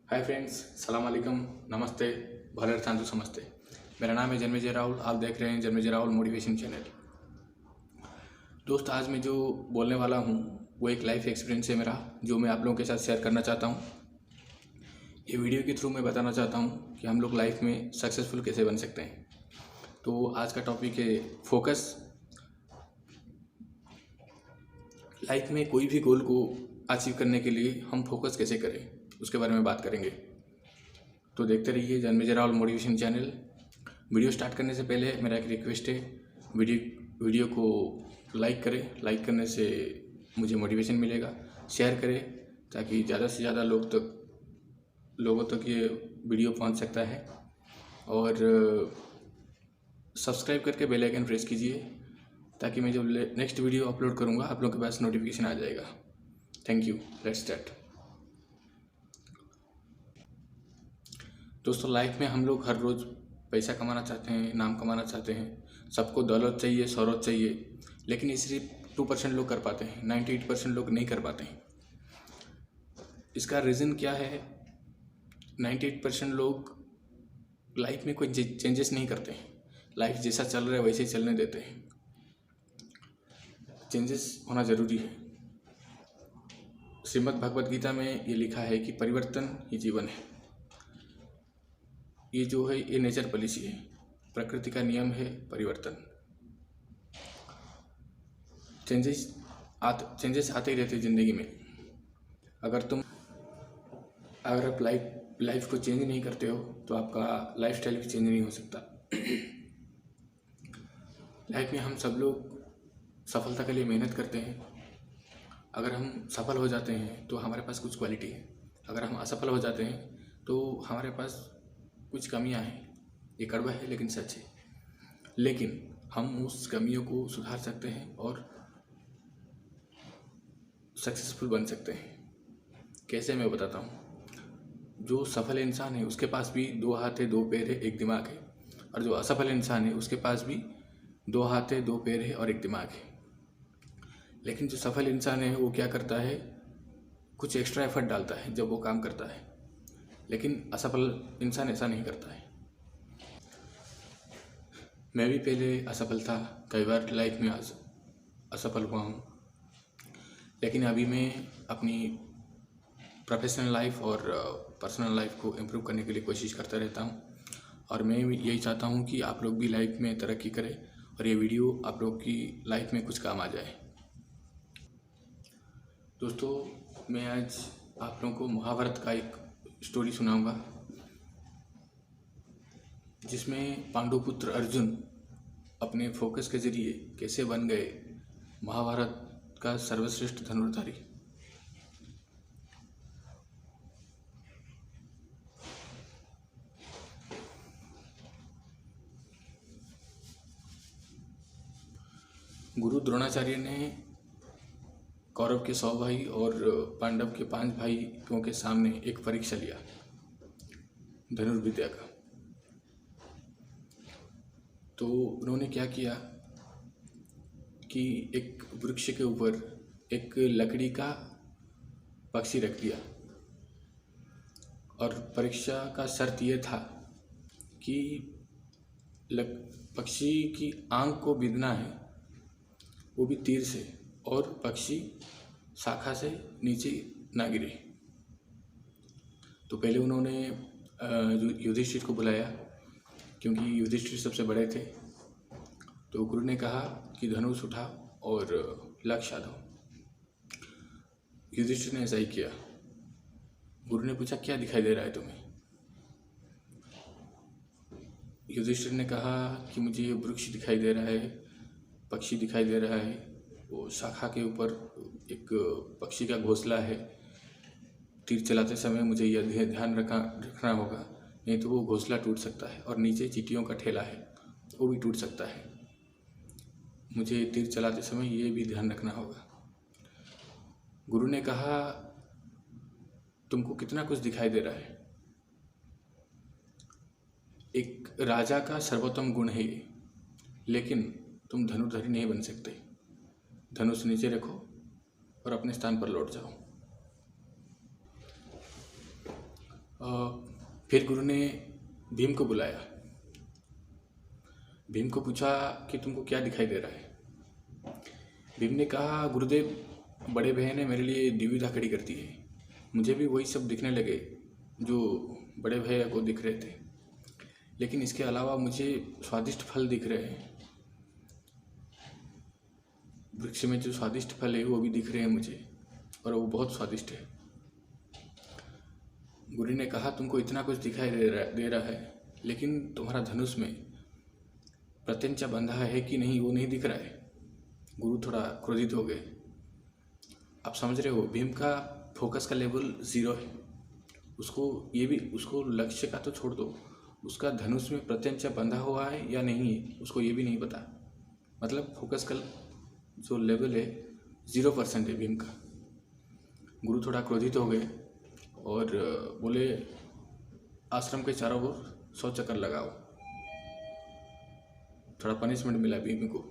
Hi friends, सलाम अलैकुम, नमस्ते, भले चांदू समस्ते। मेरा नाम है जन्मेजय राहुल। आप देख रहे हैं जन्मेजय राहुल मोटिवेशन चैनल। दोस्त, आज मैं जो बोलने वाला हूँ वो एक लाइफ एक्सपीरियंस है मेरा, जो मैं आप लोगों के साथ शेयर करना चाहता हूँ। ये वीडियो के थ्रू मैं बताना चाहता हूँ कि हम लोग लाइफ में सक्सेसफुल कैसे बन सकते हैं। तो आज का टॉपिक है फोकस। लाइफ में कोई भी गोल को अचीव करने के लिए हम फोकस कैसे करें, उसके बारे में बात करेंगे। तो देखते रहिए Janmejay Rahul motivation channel. Video start करने से पहले मेरा एक रिक्वेस्ट है, वीडियो को लाइक करें। लाइक करने से मुझे मोटिवेशन मिलेगा। शेयर करें ताकि ज़्यादा से ज़्यादा लोगों तक ये वीडियो पहुंच सकता है। और सब्सक्राइब करके बेल आइकन प्रेस कीजिए ताकि मैं जब नेक्स्ट वीडियो अपलोड करूँगा आप लोगों के पास नोटिफिकेशन आ जाएगा। Thank you. Let's start. दोस्तों, लाइफ में हम लोग हर रोज़ पैसा कमाना चाहते हैं, नाम कमाना चाहते हैं, सबको दौलत चाहिए, शोहरत चाहिए, लेकिन ये सिर्फ 2% लोग कर पाते हैं, 98% लोग नहीं कर पाते हैं। इसका रीज़न क्या है? 98% लोग लाइफ में कोई चेंजेस नहीं करते हैं। लाइफ जैसा चल रहा है वैसे ही चलने देते हैं। चेंजेस होना ज़रूरी है। श्रीमद् भगवद गीता में ये लिखा है कि परिवर्तन ही जीवन है। ये जो है ये नेचर पॉलिसी है, प्रकृति का नियम है परिवर्तन। चेंजेस आते ही रहते हैं ज़िंदगी में। अगर आप लाइफ को चेंज नहीं करते हो तो आपका लाइफस्टाइल भी चेंज नहीं हो सकता। लाइफ में हम सब लोग सफलता के लिए मेहनत करते हैं। अगर हम सफल हो जाते हैं तो हमारे पास कुछ क्वालिटी है, अगर हम असफल हो जाते हैं तो हमारे पास कुछ कमियां हैं। ये कड़वा है लेकिन सच है। लेकिन हम उस कमियों को सुधार सकते हैं और सक्सेसफुल बन सकते हैं। कैसे, मैं बताता हूँ। जो सफल इंसान है उसके पास भी 2 हाथ है, 2 पैर है, 1 दिमाग है। और जो असफल इंसान है उसके पास भी 2 हाथ है, 2 पैर है और 1 दिमाग है। लेकिन जो सफल इंसान है वो क्या करता है, कुछ एक्स्ट्रा एफर्ट डालता है जब वो काम करता है। लेकिन असफल इंसान ऐसा नहीं करता है। मैं भी पहले असफल था, कई बार लाइफ में असफल हुआ हूँ। लेकिन अभी मैं अपनी प्रोफेशनल लाइफ और पर्सनल लाइफ को इम्प्रूव करने के लिए कोशिश करता रहता हूँ। और मैं यही चाहता हूँ कि आप लोग भी लाइफ में तरक्की करें और ये वीडियो आप लोग की लाइफ में कुछ काम आ जाए। दोस्तों, मैं आज आप लोगों को महाभारत का एक स्टोरी सुनाऊंगा, जिसमें पांडुपुत्र अर्जुन अपने फोकस के जरिए कैसे बन गए महाभारत का सर्वश्रेष्ठ धनुर्धारी। गुरु द्रोणाचार्य ने कौरव के 100 भाई और पांडव के 5 भाइयों के सामने एक परीक्षा लिया धनुर्विद्या का। तो उन्होंने क्या किया कि एक वृक्ष के ऊपर एक लकड़ी का पक्षी रख दिया और परीक्षा का शर्त यह था कि पक्षी की आंख को बिंदना है, वो भी तीर से, और पक्षी शाखा से नीचे ना गिरे। तो पहले उन्होंने युधिष्ठिर को बुलाया, क्योंकि युधिष्ठिर सबसे बड़े थे। तो गुरु ने कहा कि धनुष उठाओ और लक्ष्य साधो। युधिष्ठिर ने ऐसा ही किया। गुरु ने पूछा, क्या दिखाई दे रहा है तुम्हें? युधिष्ठिर ने कहा कि मुझे ये वृक्ष दिखाई दे रहा है, पक्षी दिखाई दे रहा है, वो शाखा के ऊपर एक पक्षी का घोंसला है। तीर चलाते समय मुझे यह ध्यान रखना होगा, नहीं तो वो घोंसला टूट सकता है। और नीचे चींटियों का ठेला है, वो भी टूट सकता है। मुझे तीर चलाते समय ये भी ध्यान रखना होगा। गुरु ने कहा, तुमको कितना कुछ दिखाई दे रहा है। एक राजा का सर्वोत्तम गुण है ये, लेकिन तुम धनुर्धारी नहीं बन सकते। धनुष नीचे रखो और अपने स्थान पर लौट जाओ। फिर गुरु ने भीम को बुलाया। भीम को पूछा कि तुमको क्या दिखाई दे रहा है। भीम ने कहा, गुरुदेव, बड़े भैया ने मेरे लिए दुविधा खड़ी कर दी है। मुझे भी वही सब दिखने लगे जो बड़े भैया को दिख रहे थे, लेकिन इसके अलावा मुझे स्वादिष्ट फल दिख रहे हैं। वृक्ष में जो स्वादिष्ट फल है वो भी दिख रहे हैं मुझे, और वो बहुत स्वादिष्ट है। गुरु ने कहा, तुमको इतना कुछ दिखाई दे रहा है, लेकिन तुम्हारा धनुष में प्रत्यंचा बंधा है कि नहीं वो नहीं दिख रहा है। गुरु थोड़ा क्रोधित हो गए। आप समझ रहे हो, भीम का फोकस का लेवल 0 है। उसको लक्ष्य का तो छोड़ दो, उसका धनुष में प्रत्यंचा बंधा हुआ है या नहीं है उसको ये भी नहीं पता। मतलब फोकस का जो लेवल है 0% है भीम का। गुरु थोड़ा क्रोधित हो गए और बोले, आश्रम के चारों ओर 100 चक्कर लगाओ। थोड़ा पनिशमेंट मिला भीम को।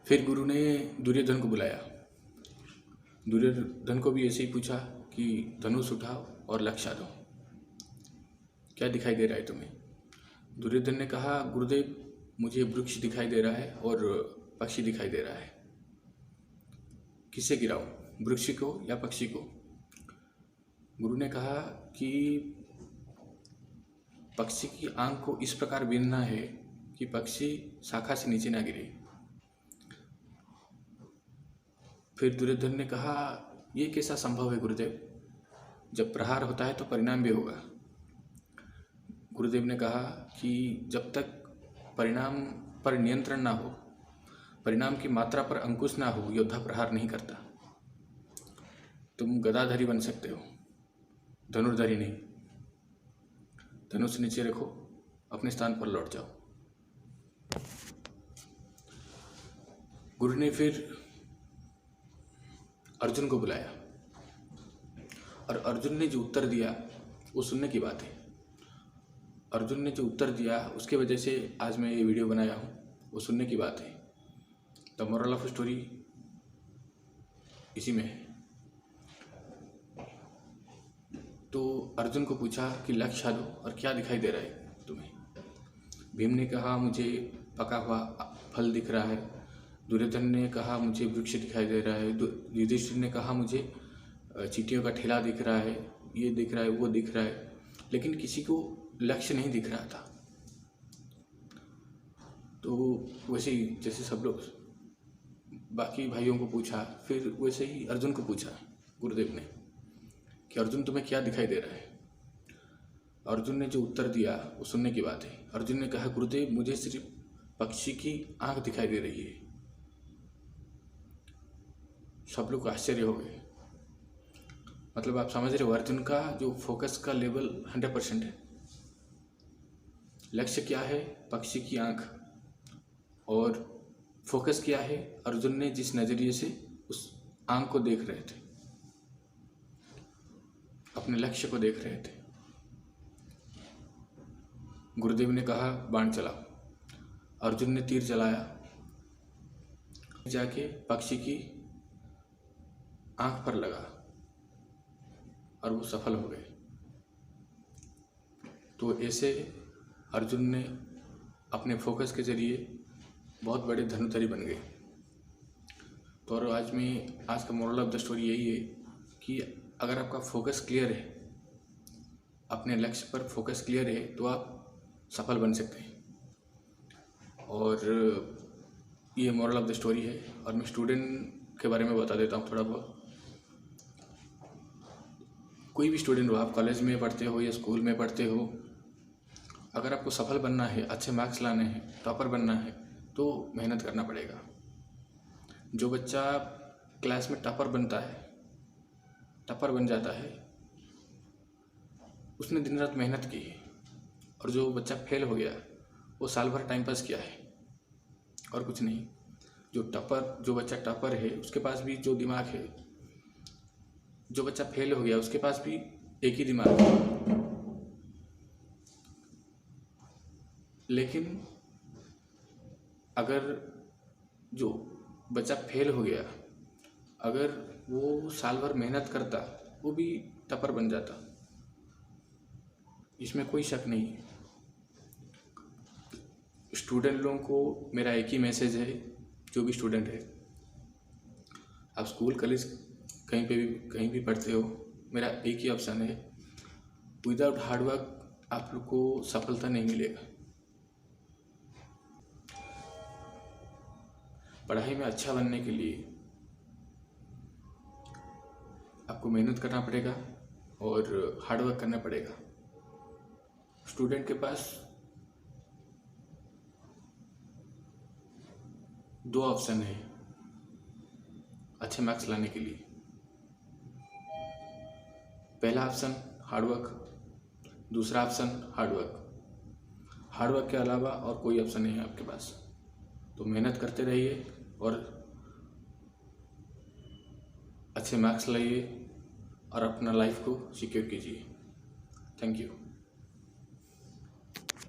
फिर गुरु ने दुर्योधन को बुलाया। दुर्योधन को भी ऐसे ही पूछा कि धनुष उठाओ और लक्ष्य दो, क्या दिखाई दे रहा है तुम्हें। दुर्योधन ने कहा, गुरुदेव, मुझे वृक्ष दिखाई दे रहा है और पक्षी दिखाई दे रहा है। किसे गिराऊं, वृक्ष को या पक्षी को। गुरु ने कहा कि पक्षी की आंख को इस प्रकार बीनना है कि पक्षी शाखा से नीचे ना गिरे। फिर दुर्योधन ने कहा, ये कैसा संभव है गुरुदेव, जब प्रहार होता है तो परिणाम भी होगा। गुरुदेव ने कहा कि जब तक परिणाम पर नियंत्रण ना हो, परिणाम की मात्रा पर अंकुश ना हो, योद्धा प्रहार नहीं करता। तुम गदाधारी बन सकते हो, धनुर्धारी नहीं। धनुष नीचे रखो, अपने स्थान पर लौट जाओ। गुरु ने फिर अर्जुन को बुलाया और अर्जुन ने जो उत्तर दिया वो सुनने की बात है। अर्जुन ने जो उत्तर दिया उसके वजह से आज मैं ये वीडियो बनाया हूँ, वो सुनने की बात है। द मोरल ऑफ स्टोरी इसी में है। तो अर्जुन को पूछा कि लक्ष्य दो और क्या दिखाई दे रहा है तुम्हें। भीम ने कहा, मुझे पका हुआ फल दिख रहा है। दुर्योधन ने कहा, मुझे वृक्ष दिखाई दे रहा है। युधिष्ठिर ने कहा, मुझे चींटियों का ठेला दिख रहा है, ये दिख रहा है, वो दिख रहा है, लेकिन किसी को लक्ष्य नहीं दिख रहा था। तो वैसे ही जैसे सब लोग बाकी भाइयों को पूछा, फिर वैसे ही अर्जुन को पूछा गुरुदेव ने कि अर्जुन तुम्हें क्या दिखाई दे रहा है। अर्जुन ने जो उत्तर दिया वो सुनने की बात है। अर्जुन ने कहा, गुरुदेव, मुझे सिर्फ पक्षी की आंख दिखाई दे रही है। सब लोग आश्चर्य हो गए। मतलब आप समझ रहे हो, अर्जुन का जो फोकस का लेवल 100% है। लक्ष्य क्या है, पक्षी की आंख, और फोकस क्या है, अर्जुन ने जिस नजरिए से उस आंख को देख रहे थे, अपने लक्ष्य को देख रहे थे। गुरुदेव ने कहा, बाण चलाओ। अर्जुन ने तीर चलाया, जाके पक्षी की आंख पर लगा और वो सफल हो गए। तो ऐसे अर्जुन ने अपने फोकस के जरिए बहुत बड़े धनुर्धरी बन गए। तो और आज का मोरल ऑफ द स्टोरी यही है कि अगर आपका फोकस क्लियर है, अपने लक्ष्य पर फोकस क्लियर है, तो आप सफल बन सकते हैं। और ये मोरल ऑफ द स्टोरी है। और मैं स्टूडेंट के बारे में बता देता हूँ थोड़ा बहुत। कोई भी स्टूडेंट हो, आप कॉलेज में पढ़ते हो या स्कूल में पढ़ते हो, अगर आपको सफल बनना है, अच्छे मार्क्स लाने हैं, टॉपर बनना है, तो मेहनत करना पड़ेगा। जो बच्चा क्लास में टॉपर बनता है, टॉपर बन जाता है, उसने दिन रात मेहनत की है। और जो बच्चा फेल हो गया, वो साल भर टाइम पास किया है और कुछ नहीं। जो बच्चा टॉपर है, उसके पास भी जो दिमाग है, जो बच्चा फेल हो गया उसके पास भी एक ही दिमाग है। लेकिन अगर जो बच्चा फेल हो गया, अगर वो साल भर मेहनत करता वो भी टॉपर बन जाता, इसमें कोई शक नहीं है। स्टूडेंट लोगों को मेरा एक ही मैसेज है, जो भी स्टूडेंट है, आप स्कूल कॉलेज कहीं भी पढ़ते हो, मेरा एक ही ऑप्शन है, विदाउट हार्डवर्क आप लोग को सफलता नहीं मिलेगा। पढ़ाई में अच्छा बनने के लिए आपको मेहनत करना पड़ेगा और हार्डवर्क करना पड़ेगा। स्टूडेंट के पास दो ऑप्शन है अच्छे मार्क्स लाने के लिए। पहला ऑप्शन हार्डवर्क, दूसरा ऑप्शन हार्डवर्क। हार्डवर्क के अलावा और कोई ऑप्शन नहीं है आपके पास। तो मेहनत करते रहिए और अच्छे मार्क्स लाइए और अपना लाइफ को सिक्योर कीजिए। Thank you.